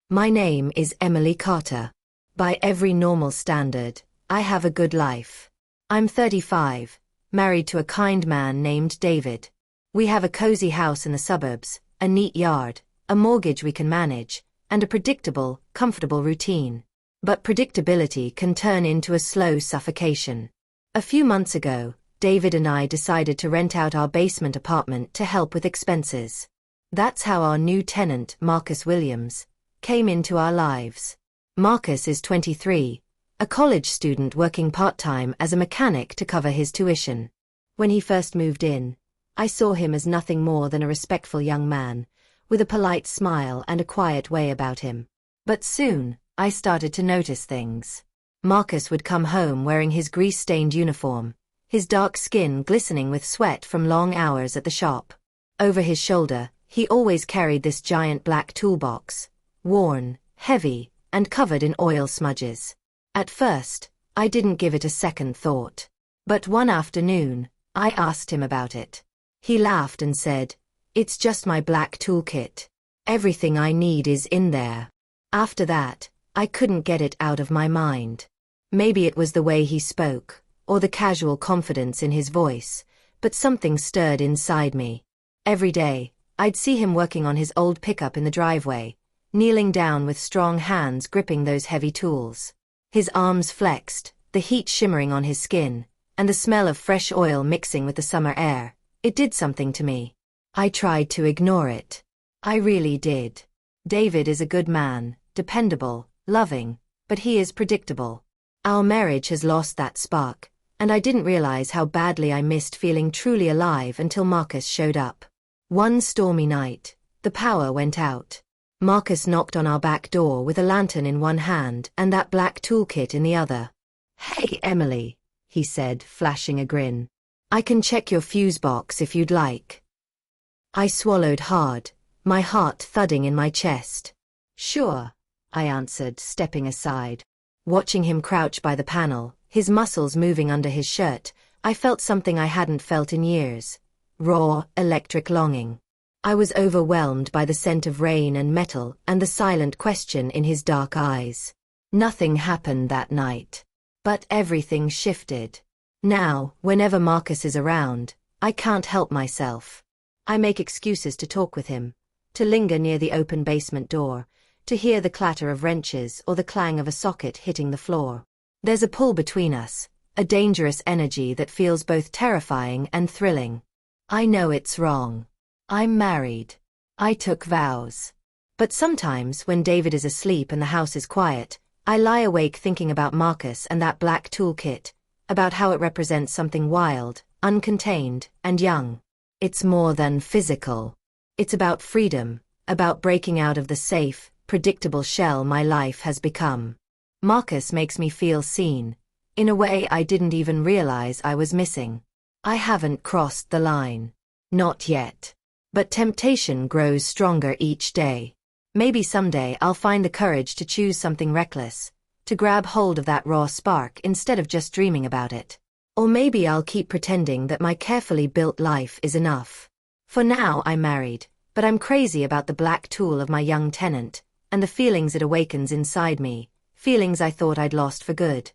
My name is Emily Carter. By every normal standard, I have a good life. I'm 35, married to a kind man named David. We have a cozy house in the suburbs, a neat yard, a mortgage we can manage, and a predictable, comfortable routine. But predictability can turn into a slow suffocation. A few months ago, David and I decided to rent out our basement apartment to help with expenses. That's how our new tenant, Marcus Williams, came into our lives. Marcus is 23, a college student working part-time as a mechanic to cover his tuition. When he first moved in, I saw him as nothing more than a respectful young man, with a polite smile and a quiet way about him. But soon, I started to notice things. Marcus would come home wearing his grease-stained uniform, his dark skin glistening with sweat from long hours at the shop. Over his shoulder, he always carried this giant black toolbox, worn, heavy, and covered in oil smudges. At first, I didn't give it a second thought. But one afternoon, I asked him about it. He laughed and said, "It's just my black toolkit. Everything I need is in there." After that, I couldn't get it out of my mind. Maybe it was the way he spoke, or the casual confidence in his voice, but something stirred inside me. Every day, I'd see him working on his old pickup in the driveway, kneeling down with strong hands gripping those heavy tools. His arms flexed, the heat shimmering on his skin, and the smell of fresh oil mixing with the summer air. It did something to me. I tried to ignore it. I really did. David is a good man, dependable, loving, but he is predictable. Our marriage has lost that spark, and I didn't realize how badly I missed feeling truly alive until Marcus showed up. One stormy night, the power went out. Marcus knocked on our back door with a lantern in one hand and that black toolkit in the other. "Hey, Emily," he said, flashing a grin. "I can check your fuse box if you'd like." I swallowed hard, my heart thudding in my chest. "Sure," I answered, stepping aside. Watching him crouch by the panel, his muscles moving under his shirt, I felt something I hadn't felt in years. Raw, electric longing. I was overwhelmed by the scent of rain and metal and the silent question in his dark eyes. Nothing happened that night. But everything shifted. Now, whenever Marcus is around, I can't help myself. I make excuses to talk with him, to linger near the open basement door, to hear the clatter of wrenches or the clang of a socket hitting the floor. There's a pull between us, a dangerous energy that feels both terrifying and thrilling. I know it's wrong. I'm married. I took vows. But sometimes when David is asleep and the house is quiet, I lie awake thinking about Marcus and that black toolkit, about how it represents something wild, uncontained, and young. It's more than physical. It's about freedom, about breaking out of the safe, predictable shell my life has become. Marcus makes me feel seen, in a way I didn't even realize I was missing. I haven't crossed the line. Not yet. But temptation grows stronger each day. Maybe someday I'll find the courage to choose something reckless, to grab hold of that raw spark instead of just dreaming about it. Or maybe I'll keep pretending that my carefully built life is enough. For now I'm married, but I'm crazy about the black tool of my young tenant, and the feelings it awakens inside me, feelings I thought I'd lost for good.